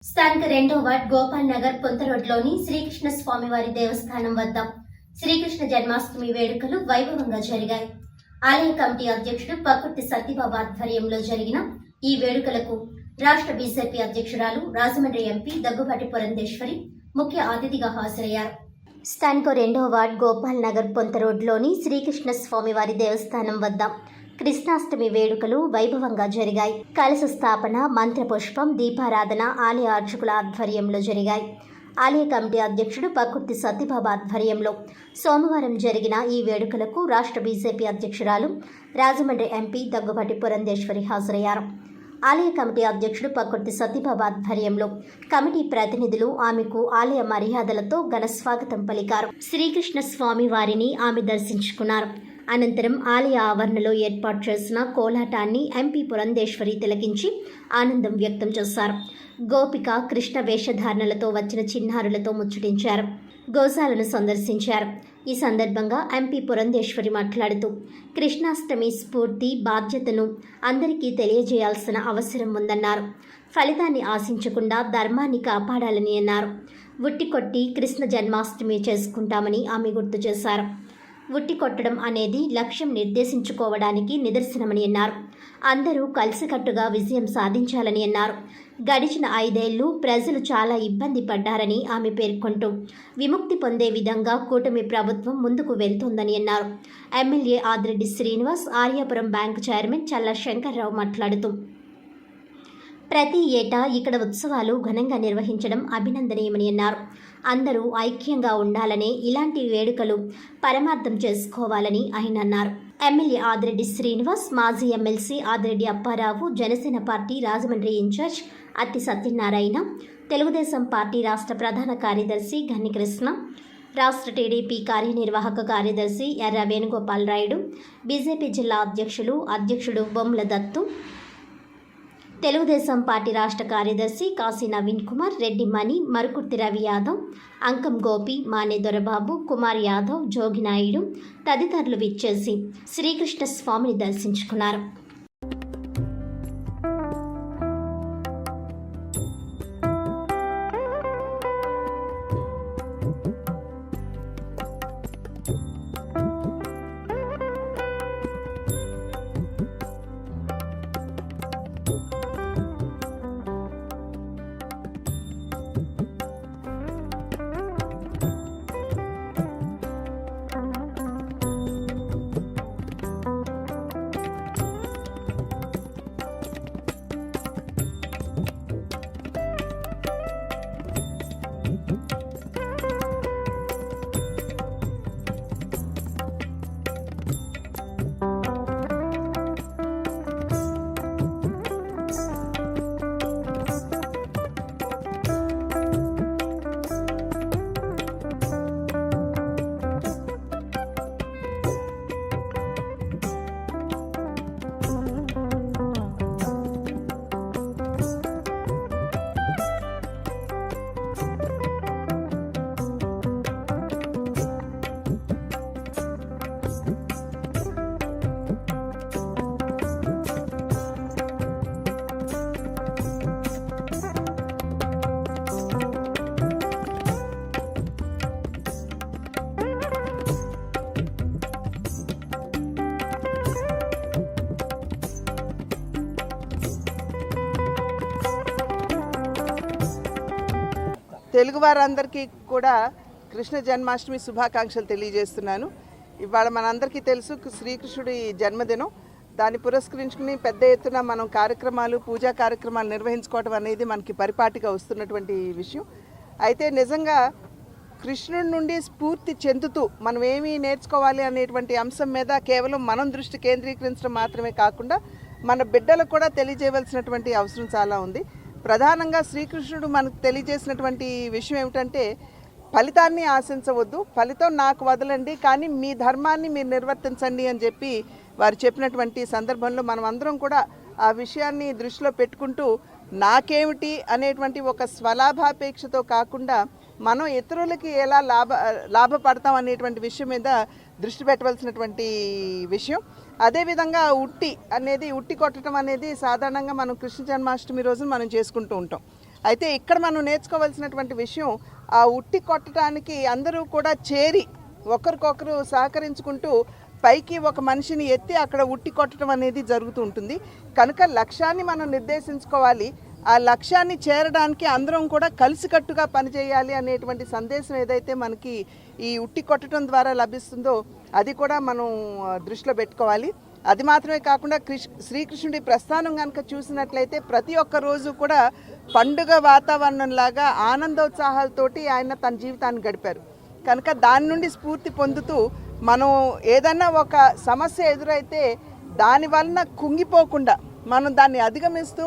స్థానిక 2వ వార్డ్ గోపాల్ నగర్ పొంత రోడ్లోని శ్రీకృష్ణ స్వామివారి దేవస్థానం వద్ద శ్రీకృష్ణ జన్మాష్టమి వేడుకలు వైభవంగా జరిగాయి. ఆలయ కమిటీ అధ్యక్షుడు పక్కుర్తి సత్యబాబు ఆధ్వర్యంలో జరిగిన ఈ వేడుకలకు రాష్ట్ర బీజేపీ అధ్యక్షురాలు రాజమండ్రి ఎంపీ దగ్గుబాటి పురంధేశ్వరి ముఖ్య అతిథిగా హాజరయ్యారు. స్థానిక 2వ వార్డ్ గోపాల్ నగర్ పొంత రోడ్లోని శ్రీకృష్ణ స్వామివారి దేవస్థానం వద్ద కృష్ణాష్టమి వేడుకలు వైభవంగా జరిగాయి. కలశ స్థాపన, మంత్రపుష్పం, దీపారాధన ఆలయ అర్చకుల ఆధ్వర్యంలో జరిగాయి. ఆలయ కమిటీ అధ్యక్షుడు పక్కుర్తి సత్యబాబు ఆధ్వర్యంలో సోమవారం జరిగిన ఈ వేడుకలకు రాష్ట్ర బీజేపీ అధ్యక్షురాలు రాజమండ్రి ఎంపీ దగ్గుబాటి పురంధేశ్వరి హాజరయ్యారు. ఆలయ కమిటీ అధ్యక్షుడు పక్కుర్తి సత్యబాబు ఆధ్వర్యంలో కమిటీ ప్రతినిధులు ఆమెకు ఆలయ మర్యాదలతో ఘన స్వాగతం పలికారు. శ్రీకృష్ణ స్వామి వారిని ఆమె దర్శించుకున్నారు. అనంతరం ఆలయ ఆవరణలో ఏర్పాటు చేసిన కోలాటాన్ని ఎంపీ పురంధేశ్వరి తిలకించి ఆనందం వ్యక్తం చేశారు. గోపిక కృష్ణ వేషధారణలతో వచ్చిన చిన్నారులతో ముచ్చటించారు. గోశాలను సందర్శించారు. ఈ సందర్భంగా ఎంపీ పురంధేశ్వరి మాట్లాడుతూ కృష్ణాష్టమి స్ఫూర్తి బాధ్యతను అందరికీ తెలియజేయాల్సిన అవసరం ఉందన్నారు. ఫలితాన్ని ఆశించకుండా ధర్మాన్ని కాపాడాలని అన్నారు. ఉట్టి కొట్టి కృష్ణ జన్మాష్టమి చేసుకుంటామని ఆమె గుర్తు చేశారు. ఉట్టి కొట్టడం అనేది లక్ష్యం నిర్దేశించుకోవడానికి నిదర్శనమని అన్నారు. అందరూ కలిసికట్టుగా విజయం సాధించాలని అన్నారు. గడిచిన 5 ఏళ్లు ప్రజలు చాలా ఇబ్బంది పడ్డారని ఆమె పేర్కొంటూ విముక్తి పొందే విధంగా కూటమి ప్రభుత్వం ముందుకు వెళ్తోందని అన్నారు. MLA Adireddy Srinivas, Aryapuram bank chairman Challa Shankar Rao మాట్లాడుతూ ప్రతి ఏటా ఇక్కడ ఉత్సవాలు ఘనంగా నిర్వహించడం అభినందనీయమని అన్నారు. అందరూ ఐక్యంగా ఉండాలనే ఇలాంటి వేడుకలు పరమార్థం చేసుకోవాలని ఆయన అన్నారు. ఎమ్మెల్యే ఆదిరెడ్డి శ్రీనివాస్, మాజీ MLC Adireddy Apparao, Janasena party Rajahmundry incharge Atti Satyanarayana, Telugu Desam party రాష్ట్ర ప్రధాన కార్యదర్శి గన్ని కృష్ణ, రాష్ట్ర టీడీపీ కార్యనిర్వాహక కార్యదర్శి ఎర్ర వేణుగోపాల్ రాయుడు, బీజేపీ జిల్లా అధ్యక్షుడు బొమ్మల దత్తు, తెలుగుదేశం పార్టీ రాష్ట్ర కార్యదర్శి కాశీ నవీన్ కుమార్, రెడ్డి మణి, మరుకుర్తి రవి యాదవ్, అంకం గోపి, మానే దొరబాబు, కుమార్ యాదవ్, జోగి నాయుడు తదితరులు విచ్చేసి శ్రీకృష్ణ స్వామిని దర్శించుకున్నారు. తెలుగు వారందరికీ కూడా కృష్ణ జన్మాష్టమి శుభాకాంక్షలు తెలియజేస్తున్నాను. ఇవాళ మనందరికీ తెలుసు శ్రీకృష్ణుడి జన్మదినం. దాన్ని పురస్కరించుకుని పెద్ద ఎత్తున మనం పూజా కార్యక్రమాలు నిర్వహించుకోవడం అనేది మనకి పరిపాటిగా వస్తున్నటువంటి విషయం. అయితే నిజంగా కృష్ణుడి నుండి స్ఫూర్తి చెందుతూ మనం ఏమీ నేర్చుకోవాలి అనేటువంటి అంశం మీద కేవలం మనం దృష్టి కేంద్రీకరించడం మాత్రమే కాకుండా మన బిడ్డలకు కూడా తెలియజేయవలసినటువంటి అవసరం చాలా ఉంది. ప్రధానంగా శ్రీకృష్ణుడు మనకు తెలియజేసినటువంటి విషయం ఏమిటంటే ఫలితాన్ని ఆశించవద్దు, ఫలితం నాకు వదలండి, కానీ మీ ధర్మాన్ని మీరు నిర్వర్తించండి అని చెప్పి వారు చెప్పినటువంటి సందర్భంలో మనం అందరం కూడా ఆ విషయాన్ని దృష్టిలో పెట్టుకుంటూ నాకేమిటి అనేటువంటి ఒక స్వలాభాపేక్షతో కాకుండా మనం ఇతరులకి ఎలా లాభపడతాం అనేటువంటి విషయం మీద దృష్టి పెట్టవలసినటువంటి విషయం. అదేవిధంగా ఉట్టి కొట్టడం అనేది సాధారణంగా మనం కృష్ణ జన్మాష్టమి రోజున మనం చేసుకుంటూ ఉంటాం. అయితే ఇక్కడ మనం నేర్చుకోవాల్సినటువంటి విషయం, ఆ ఉట్టి కొట్టడానికి అందరూ కూడా చేరి ఒకరికొకరు సహకరించుకుంటూ పైకి ఒక మనిషిని ఎత్తి అక్కడ ఉట్టి కొట్టడం అనేది జరుగుతూ ఉంటుంది. కనుక లక్ష్యాన్ని మనం నిర్దేశించుకోవాలి. ఆ లక్ష్యాన్ని చేరడానికి అందరం కూడా కలిసికట్టుగా పనిచేయాలి అనేటువంటి సందేశం ఏదైతే మనకి ఈ ఉట్టి కొట్టడం ద్వారా లభిస్తుందో అది కూడా మనం దృష్టిలో పెట్టుకోవాలి. అది మాత్రమే కాకుండా శ్రీకృష్ణుడి ప్రస్థానం కనుక చూసినట్లయితే ప్రతి ఒక్క రోజు కూడా పండుగ వాతావరణంలాగా ఆనందోత్సాహాలతోటి ఆయన తన జీవితాన్ని గడిపారు. కనుక దాని నుండి స్ఫూర్తి పొందుతూ మనం ఏదన్నా ఒక సమస్య ఎదురైతే దాని వలన కుంగిపోకుండా మనం దాన్ని అధిగమిస్తూ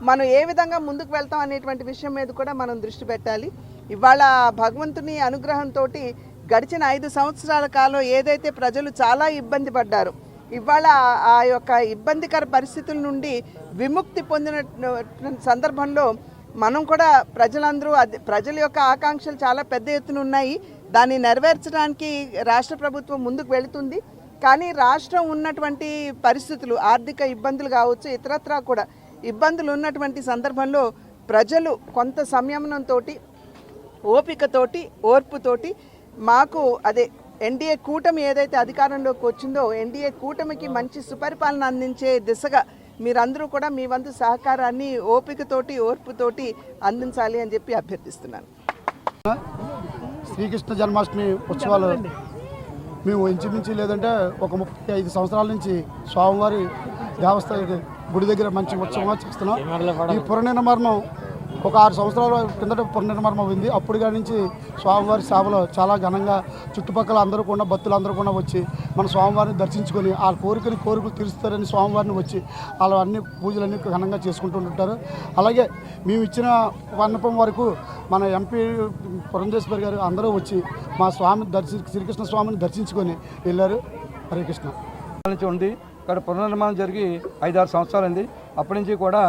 మనం ఏ విధంగా ముందుకు వెళ్తాం అనేటువంటి విషయం మీద కూడా మనం దృష్టి పెట్టాలి. ఇవాళ భగవంతుని అనుగ్రహంతో గడిచిన 5 సంవత్సరాల కాలం ఏదైతే ప్రజలు చాలా ఇబ్బంది పడ్డారో ఇవాళ ఆ యొక్క ఇబ్బందికర పరిస్థితుల నుండి విముక్తి పొందిన సందర్భంలో మనం కూడా ప్రజల యొక్క ఆకాంక్షలు చాలా పెద్ద ఎత్తున ఉన్నాయి. దాన్ని నెరవేర్చడానికి రాష్ట్ర ప్రభుత్వం ముందుకు వెళుతుంది. కానీ రాష్ట్రం ఉన్నటువంటి పరిస్థితులు, ఆర్థిక ఇబ్బందులు కావచ్చు, ఇతరత్రా కూడా ఇబ్బందులు ఉన్నటువంటి సందర్భంలో ప్రజలు కొంత సంయమనంతో, ఓపికతోటి, ఓర్పుతోటి మాకు అదే ఎన్డీఏ కూటమి ఏదైతే అధికారంలోకి వచ్చిందో ఎన్డీఏ కూటమికి మంచి సుపరిపాలన అందించే దిశగా మీరందరూ కూడా మీ వంతు సహకారాన్ని ఓపికతోటి, ఓర్పుతోటి అందించాలి అని చెప్పి అభ్యర్థిస్తున్నాను. శ్రీకృష్ణ జన్మాష్టమి ఉత్సవాలు మేము ఇంచుమించు లేదంటే ఒక 35 సంవత్సరాల నుంచి స్వామివారి దేవస్థాన గుడి దగ్గర మంచి ఉత్సవంగా చేస్తున్నాం. ఈ పునర్నిర్మాణం ఒక 6 సంవత్సరాల కిందట పునర్నిర్మాణం అయింది. అప్పుడు కాడి నుంచి స్వామివారి సేవలో చాలా ఘనంగా చుట్టుపక్కల అందరూ కూడా భక్తులందరూ కూడా వచ్చి మన స్వామివారిని దర్శించుకొని ఆ కోరికలు తీరుస్తారని స్వామివారిని వచ్చి అలా అన్ని పూజలన్నీ ఘనంగా చేసుకుంటూ ఉంటారు. అలాగే మేము ఇచ్చిన విన్నపం వరకు మన ఎంపీ పురంధేశ్వరి గారు అందరూ వచ్చి మా శ్రీకృష్ణ స్వామిని దర్శించుకొని వెళ్ళారు. హరే కృష్ణ నుంచి ఉంది. ఇక్కడ పునర్నిర్మాణం జరిగి 5-6 సంవత్సరాలైంది. అప్పటి నుంచి కూడా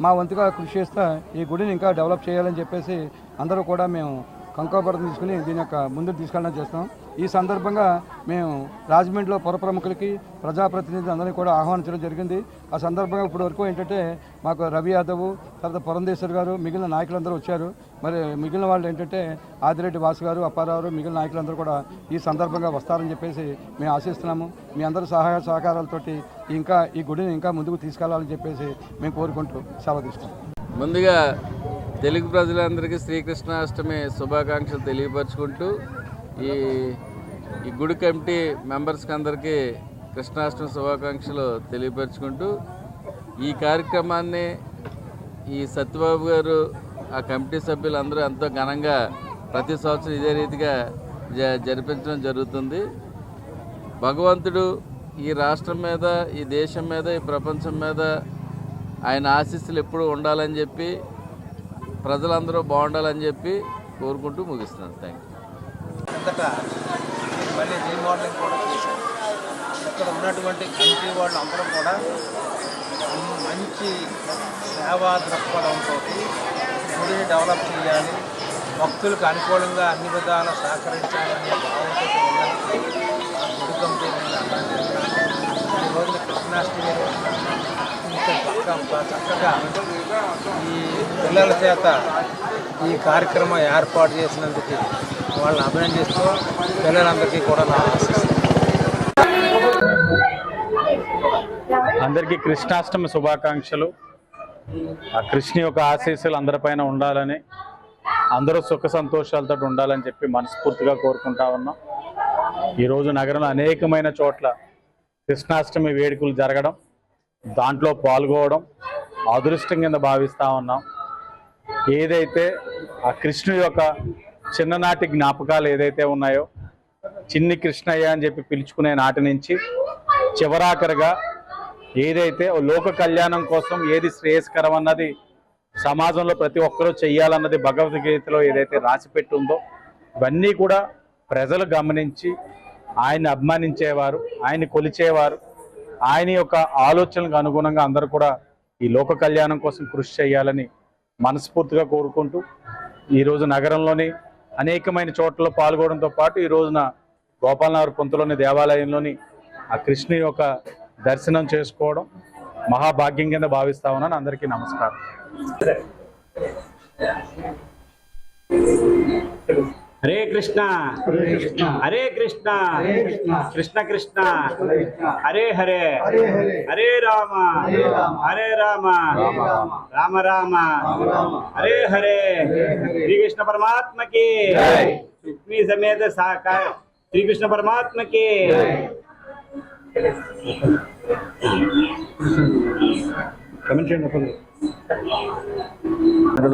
మా వంతుగా కృషి చేస్తా ఈ గుడిని ఇంకా డెవలప్ చేయాలని చెప్పేసి అందరూ కూడా మేము కంకపరం తీసుకుని దీని యొక్క ముందుకు తీసుకెళ్ళడం చేస్తాం. ఈ సందర్భంగా మేము రాజమండ్రిలో పుర ప్రముఖులకి, ప్రజాప్రతినిధులు అందరినీ కూడా ఆహ్వానించడం జరిగింది. ఆ సందర్భంగా ఇప్పటి వరకు ఏంటంటే మాకు రవి యాదవ్, తర్వాత పురంధేశ్వర్ గారు, మిగిలిన నాయకులందరూ వచ్చారు. మరి మిగిలిన వాళ్ళు ఏంటంటే ఆదిరెడ్డి వాసు గారు, అప్పారావు, మిగిలిన నాయకులందరూ కూడా ఈ సందర్భంగా వస్తారని చెప్పేసి మేము ఆశిస్తున్నాము. మీ అందరూ సహాయ సహకారాలతోటి ఇంకా ఈ గుడిని ఇంకా ముందుకు తీసుకెళ్లాలని చెప్పేసి మేము కోరుకుంటూ సెలవు తీసుకుంటాం. ముందుగా తెలుగు ప్రజలందరికీ శ్రీకృష్ణాష్టమి శుభాకాంక్షలు తెలియపరుచుకుంటూ ఈ గుడి కమిటీ మెంబర్స్కి అందరికీ కృష్ణాష్టమి శుభాకాంక్షలు తెలియపరుచుకుంటూ ఈ కార్యక్రమాన్ని ఈ సత్యబాబు గారు, ఆ కమిటీ సభ్యులందరూ ఎంతో ఘనంగా ప్రతి సంవత్సరం ఇదే రీతిగా జరిపించడం జరుగుతుంది. భగవంతుడు ఈ రాష్ట్రం మీద, ఈ దేశం మీద, ఈ ప్రపంచం మీద ఆయన ఆశీస్సులు ఎప్పుడూ ఉండాలని చెప్పి, ప్రజలందరూ బాగుండాలని చెప్పి కోరుకుంటూ ముగిస్తున్నాను. Thank you. మళ్ళీ రీమోడలింగ్ కూడా చేశారు. ఇక్కడ ఉన్నటువంటి కమిటీ వాళ్ళు అందరూ కూడా మంచి సేవా దృక్పథంతో గుడిని డెవలప్ చేయాలి, భక్తులకు అనుకూలంగా అన్ని విధాలా సహకరించాలనే భావంతో ఉన్నది ఆ గుడి కమిటీ ఈ రోజున కృష్ణాష్టమి చక్కగా ఈ పిల్లల చేత ఈ కార్యక్రమం ఏర్పాటు చేసినందుకు వాళ్ళని అభినందిస్తూ పిల్లలందరికీ కూడా నా ఆశిస్తున్నాను. అందరికీ కృష్ణాష్టమి శుభాకాంక్షలు. ఆ కృష్ణ యొక్క ఆశీస్సులు అందరిపైన ఉండాలని, అందరూ సుఖ సంతోషాలతో ఉండాలని చెప్పి మనస్ఫూర్తిగా కోరుకుంటా ఉన్నాం. ఈరోజు నగరంలో అనేకమైన చోట్ల కృష్ణాష్టమి వేడుకలు జరగడం, దాంట్లో పాల్గొవడం అదృష్టం కింద భావిస్తూ ఉన్నాం. ఏదైతే ఆ కృష్ణుడి యొక్క చిన్ననాటి జ్ఞాపకాలు ఏదైతే ఉన్నాయో, చిన్ని కృష్ణయ్య అని చెప్పి పిలుచుకునే నాటి నుంచి చివరాఖరిగా ఏదైతే లోక కళ్యాణం కోసం ఏది శ్రేయస్కరం అన్నది సమాజంలో ప్రతి ఒక్కరూ చెయ్యాలన్నది భగవద్గీతలో ఏదైతే రాసిపెట్టి ఉందో, ఇవన్నీ కూడా ప్రజలు గమనించి ఆయన్ని అభిమానించేవారు, ఆయన్ని కొలిచేవారు. ఆయన యొక్క ఆలోచనలకు అనుగుణంగా అందరూ కూడా ఈ లోక కళ్యాణం కోసం కృషి చేయాలని మనస్ఫూర్తిగా కోరుకుంటూ ఈరోజు నగరంలోని అనేకమైన చోట్ల పాల్గొనడంతో పాటు ఈ రోజున గోపాలనగర్ పొంతలోని దేవాలయంలోని ఆ కృష్ణుని యొక్క దర్శనం చేసుకోవడం మహాభాగ్యం కింద భావిస్తా ఉన్నాను. అందరికీ నమస్కారం. హరే కృష్ణ హరే కృష్ణ కృష్ణ కృష్ణ హరే హరే హరే రామ హరే రామ రామ రామ హరే హరే శ్రీకృష్ణ పరమాత్మ కి రుక్మిణీ సమేత సాకార శ్రీకృష్ణ పరమాత్మ కి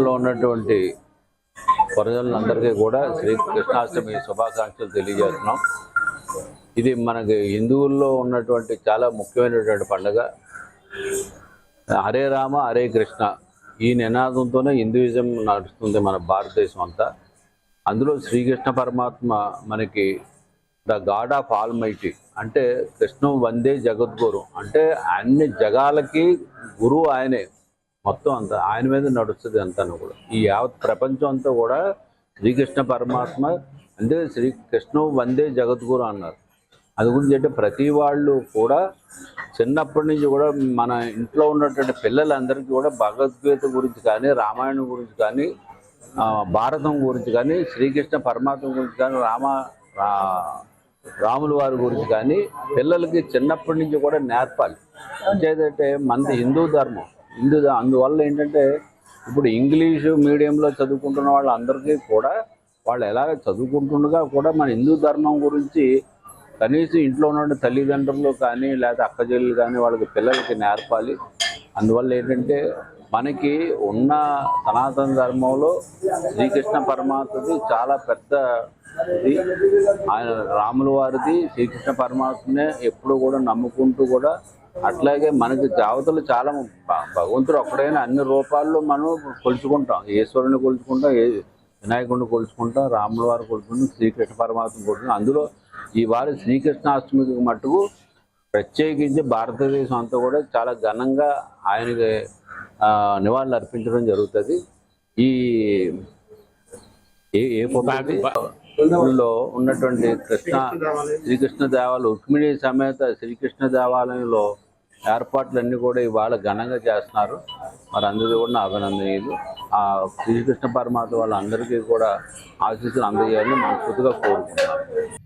లో ఉన్నటువంటి ప్రజలందరికీ కూడా శ్రీకృష్ణాష్టమి శుభాకాంక్షలు తెలియజేస్తున్నాం. ఇది మనకి హిందువుల్లో ఉన్నటువంటి చాలా ముఖ్యమైనటువంటి పండుగ. హరే రామ హరే కృష్ణ ఈ నినాదంతోనే హిందూయిజం నడుస్తుంది మన భారతదేశం అంతా. అందులో శ్రీకృష్ణ పరమాత్మ మనకి the God of all mighty, అంటే కృష్ణం వందే జగద్గురు, అంటే అన్ని జగాలకి గురువు ఆయనే. మొత్తం అంతా ఆయన మీద నడుస్తుంది అంతా కూడా. ఈ యావత్ ప్రపంచం అంతా కూడా శ్రీకృష్ణ పరమాత్మ, అంటే శ్రీకృష్ణం వందే జగద్గురు అన్నారు. అది గురించి అంటే ప్రతి వాళ్ళు కూడా చిన్నప్పటి నుంచి కూడా మన ఇంట్లో ఉన్నటువంటి పిల్లలందరికీ కూడా భగవద్గీత గురించి కానీ, రామాయణం గురించి కానీ, భారతం గురించి కానీ, శ్రీకృష్ణ పరమాత్మ గురించి కానీ, రాముల వారి గురించి కానీ పిల్లలకి చిన్నప్పటి నుంచి కూడా నేర్పాలి. అంచేదంటే మనది హిందూ ధర్మం. అందువల్ల ఏంటంటే ఇప్పుడు ఇంగ్లీషు మీడియంలో చదువుకుంటున్న వాళ్ళందరికీ కూడా వాళ్ళు ఎలాగ చదువుకుంటుండగా కూడా మన హిందూ ధర్మం గురించి కనీసం ఇంట్లో ఉన్న తల్లిదండ్రులు కానీ లేదా అక్కచెల్లెలు కానీ వాళ్ళకి పిల్లలకి నేర్పాలి. అందువల్ల ఏంటంటే మనకి ఉన్న సనాతన ధర్మంలో శ్రీకృష్ణ పరమాత్మది చాలా పెద్ద ఇది. ఆయన రాముల వారిది శ్రీకృష్ణ పరమాత్మనే ఎప్పుడు కూడా నమ్ముకుంటూ కూడా, అట్లాగే మనకి దేవతలు చాలా భగవంతుడు ఒక్కడైనా అన్ని రూపాల్లో మనం కొలుచుకుంటాం. ఈశ్వరుని కొలుచుకుంటాం, వినాయకుడిని కొలుచుకుంటాం, రాముల వారు కొలుచుకుంటాం, శ్రీకృష్ణ పరమాత్మ కొలుచుకుంటాం. అందులో ఈ వారి శ్రీకృష్ణాష్టమికి మట్టుకు ప్రత్యేకించి భారతదేశం అంతా కూడా చాలా ఘనంగా ఆయనకి నివాళులు అర్పించడం జరుగుతుంది. ఈ లో ఉన్నటువంటి శ్రీకృష్ణ దేవాలయం, రుక్మిణీ సమేత శ్రీకృష్ణ దేవాలయంలో ఏర్పాట్లన్నీ కూడా ఇవాళ ఘనంగా చేస్తున్నారు. మరి అందరికీ కూడా అభినందనీయులు. ఆ శ్రీకృష్ణ పరమాత్మ వాళ్ళందరికీ కూడా ఆశీస్సులు అందజేయాలని మనస్ఫూర్తిగా కోరుకుంటున్నాను.